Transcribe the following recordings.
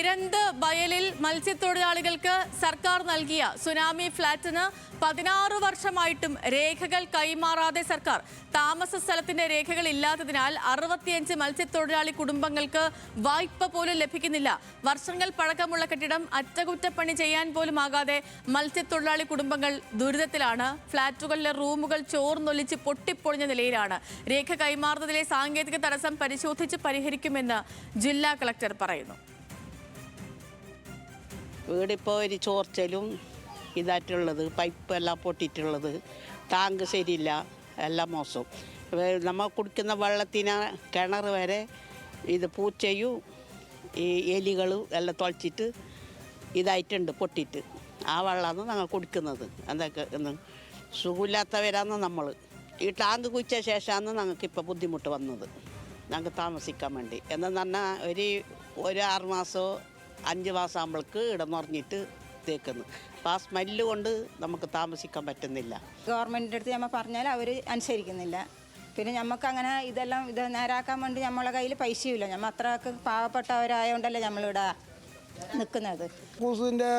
വിരന്ത് വയലിൽ മത്സ്യത്തൊഴിലാളികൾക്ക് സർക്കാർ നൽകിയ സുനാമി ഫ്ലാറ്റിന് 16 വർഷമായിട്ടും രേഖകൾ കൈമാറാതെ സർക്കാർ. താമസ സ്ഥലത്തിന്റെ രേഖകൾ ഇല്ലാത്തതിനാൽ 65 മത്സ്യത്തൊഴിലാളി കുടുംബങ്ങൾക്ക് വായ്പ പോലും ലഭിക്കുന്നില്ല. വർഷങ്ങൾ പഴക്കമുള്ള കെട്ടിടം അറ്റകുറ്റപ്പണി ചെയ്യാൻ പോലും ആകാതെ മത്സ്യത്തൊഴിലാളി കുടുംബങ്ങൾ ദുരിതത്തിലാണ്. ഫ്ളാറ്റുകളിലെ റൂമുകൾ ചോർന്നൊലിച്ച് പൊട്ടിപ്പൊളിഞ്ഞ നിലയിലാണ്. രേഖ കൈമാറുന്നതിലെ സാങ്കേതിക തടസ്സം പരിശോധിച്ച് പരിഹരിക്കുമെന്ന് ജില്ലാ കളക്ടർ പറയുന്നു. വീടിപ്പോൾ ഒരു ചോർച്ചലും ഇതായിട്ടുള്ളത്, പൈപ്പ് എല്ലാം പൊട്ടിയിട്ടുള്ളത്, ടാങ്ക് ശരിയില്ല, എല്ലാം മോശം. നമ്മൾ കുടിക്കുന്ന വെള്ളത്തിന് കിണർ വരെ ഇത് പൂച്ചയും ഈ എലികളും എല്ലാം തുളച്ചിട്ട് ഇതായിട്ടുണ്ട്, പൊട്ടിയിട്ട്. ആ വെള്ളമാണ് ഞങ്ങൾ കുടിക്കുന്നത്. എന്തൊക്കെ സുഖമില്ലാത്തവരാണ് നമ്മൾ. ഈ ടാങ്ക് കുഴിച്ച ശേഷമാണ് ഞങ്ങൾക്കിപ്പോൾ ബുദ്ധിമുട്ട് വന്നത്, ഞങ്ങൾക്ക് താമസിക്കാൻ വേണ്ടി. എന്നു പറഞ്ഞാൽ ഒരു 6 മാസമോ 5 മാസം ആകുമ്പോഴേക്ക് ഇടന്നുറഞ്ഞിട്ട് തേക്കുന്നു. അപ്പോൾ ആ സ്മെല്ല് കൊണ്ട് നമുക്ക് താമസിക്കാൻ പറ്റുന്നില്ല. ഗവൺമെൻറ്റിൻ്റെ അടുത്ത് നമ്മൾ പറഞ്ഞാൽ അവർ അനുസരിക്കുന്നില്ല. പിന്നെ നമുക്ക് അങ്ങനെ ഇത് നേരാക്കാൻ വേണ്ടി നമ്മളെ കയ്യിൽ പൈസയുമില്ല. നമ്മൾ അത്രയൊക്കെ പാവപ്പെട്ടവരായതുകൊണ്ടല്ലേ നമ്മളിവിടെ നിൽക്കുന്നത്. കൂസിൻ്റെ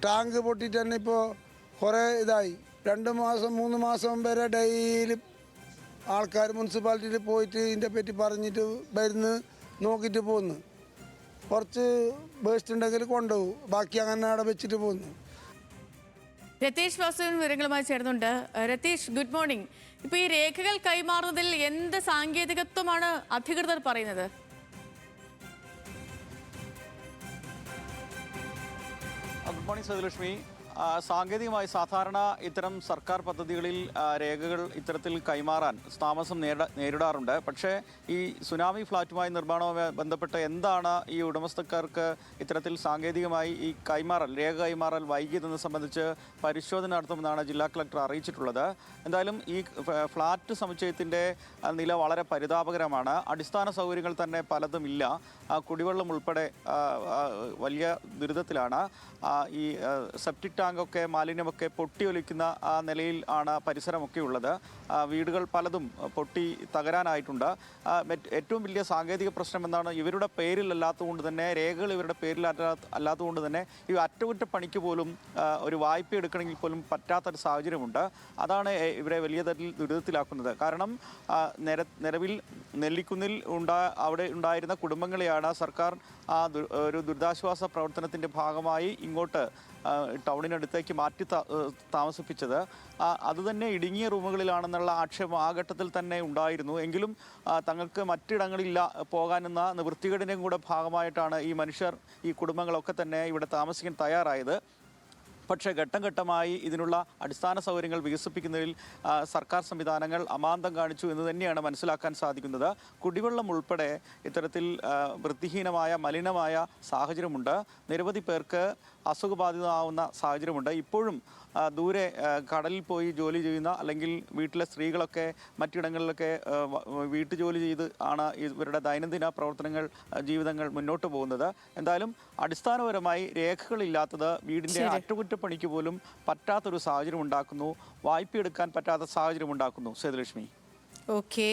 ടാങ്ക് പൊട്ടിയിട്ട് തന്നെ ഇപ്പോൾ കുറേ ഇതായി. 2 മാസം 3 മാസം വരെ ഡെയിലി ആൾക്കാർ മുനിസിപ്പാലിറ്റിയിൽ പോയിട്ട് ഇതിൻ്റെ പറ്റി പറഞ്ഞിട്ട് വരുന്ന് നോക്കിയിട്ട് പോകുന്നു. കുറച്ച് വേസ്റ്റ് ഉണ്ടെങ്കിൽ കൊണ്ടുപോകും, ബാക്കി അങ്ങനെ അവിടെ വെച്ചിട്ട് പോകുന്നു. രതീഷ് വാസുവിൻ വിവരങ്ങളുമായി ചേർന്നുണ്ട്. Ratheesh, good morning. ഇപ്പോൾ ഈ രേഖകൾ കൈമാറുന്നതിൽ എന്ത് സാങ്കേതികത്വമാണ് അധികൃതർ പറയുന്നത്? Good morning Sathilakshmi. സാങ്കേതികമായി സാധാരണ ഇത്തരം സർക്കാർ പദ്ധതികളിൽ രേഖകൾ ഇത്തരത്തിൽ കൈമാറാൻ താമസം നേരിടാറുണ്ട്. പക്ഷേ ഈ സുനാമി ഫ്ലാറ്റുമായി നിർമ്മാണവുമായി ബന്ധപ്പെട്ട് എന്താണ് ഈ ഉടമസ്ഥക്കാർക്ക് ഇത്തരത്തിൽ സാങ്കേതികമായി ഈ രേഖ കൈമാറൽ വൈകിയതെന്ന് സംബന്ധിച്ച് പരിശോധന നടത്തുമെന്നാണ് ജില്ലാ കളക്ടർ അറിയിച്ചിട്ടുള്ളത്. എന്തായാലും ഈ ഫ്ലാറ്റ് സമുച്ചയത്തിൻ്റെ നില വളരെ പരിതാപകരമാണ്. അടിസ്ഥാന സൗകര്യങ്ങൾ തന്നെ പലതും ഇല്ല. കുടിവെള്ളം ഉൾപ്പെടെ വലിയ ദുരിതത്തിലാണ്. ഈ സെപ്റ്റിക് ടാങ്കൊക്കെ മാലിന്യമൊക്കെ പൊട്ടിയൊലിക്കുന്ന ആ നിലയിൽ ആണ് പരിസരമൊക്കെ ഉള്ളത്. വീടുകൾ പലതും പൊട്ടി തകരാനായിട്ടുണ്ട്. ഏറ്റവും വലിയ സാങ്കേതിക പ്രശ്നം എന്താണ്, ഇവരുടെ പേരിലല്ലാത്തതുകൊണ്ട് തന്നെ, രേഖകൾ ഇവരുടെ പേരിലല്ലാത്തതുകൊണ്ട് തന്നെ ഈ അറ്റകുറ്റപ്പണിക്ക് പോലും ഒരു വായ്പ എടുക്കണമെങ്കിൽ പോലും പറ്റാത്തൊരു സാഹചര്യമുണ്ട്. അതാണ് ഇവരെ വലിയ തരത്തിൽ ദുരിതത്തിലാക്കുന്നത്. കാരണം നിലവിൽ നെല്ലിക്കുന്നിൽ അവിടെ ഉണ്ടായിരുന്ന കുടുംബങ്ങളെയാണ് സർക്കാർ ഒരു ദുരിതാശ്വാസ പ്രവർത്തനത്തിൻ്റെ ഭാഗമായി ഇങ്ങോട്ട് ടൗണിനടുത്തേക്ക് മാറ്റി താമസിപ്പിച്ചത്. അതുതന്നെ ഇടുങ്ങിയ റൂമുകളിലാണെന്നുള്ള ആക്ഷേപം ആ ഘട്ടത്തിൽ തന്നെ ഉണ്ടായിരുന്നു. എങ്കിലും തങ്ങൾക്ക് മറ്റിടങ്ങളില്ല പോകാനെന്ന നിവൃത്തികേടിൻ്റെയും കൂടെ ഭാഗമായിട്ടാണ് ഈ മനുഷ്യർ, ഈ കുടുംബങ്ങളൊക്കെ തന്നെ ഇവിടെ താമസിക്കാൻ തയ്യാറായത്. പക്ഷേ ഘട്ടം ഘട്ടമായി ഇതിനുള്ള അടിസ്ഥാന സൗകര്യങ്ങൾ വികസിപ്പിക്കുന്നതിൽ സർക്കാർ സംവിധാനങ്ങൾ അമാന്തം കാണിച്ചു എന്ന് തന്നെയാണ് മനസ്സിലാക്കാൻ സാധിക്കുന്നത്. കുടിവെള്ളം ഉൾപ്പെടെ ഇത്തരത്തിൽ വൃത്തിഹീനമായ മലിനമായ സാഹചര്യമുണ്ട്. നിരവധി പേർക്ക് അസുഖബാധിതമാവുന്ന സാഹചര്യമുണ്ട്. ഇപ്പോഴും ദൂരെ കടലിൽ പോയി ജോലി ചെയ്യുന്ന അല്ലെങ്കിൽ വീട്ടിലെ സ്ത്രീകളൊക്കെ മറ്റിടങ്ങളിലൊക്കെ വീട്ടുജോലി ചെയ്ത് ആണ് ഇവരുടെ ദൈനംദിന ജീവിതങ്ങൾ മുന്നോട്ട് പോകുന്നത്. എന്തായാലും അടിസ്ഥാനപരമായി രേഖകളില്ലാത്തത് വീടിൻ്റെ അറ്റകുറ്റപ്പണിക്ക് പോലും പറ്റാത്തൊരു സാഹചര്യം ഉണ്ടാക്കുന്നു, വായ്പ എടുക്കാൻ പറ്റാത്ത സാഹചര്യം ഉണ്ടാക്കുന്നു. സേതുലക്ഷ്മി. ഓക്കേ.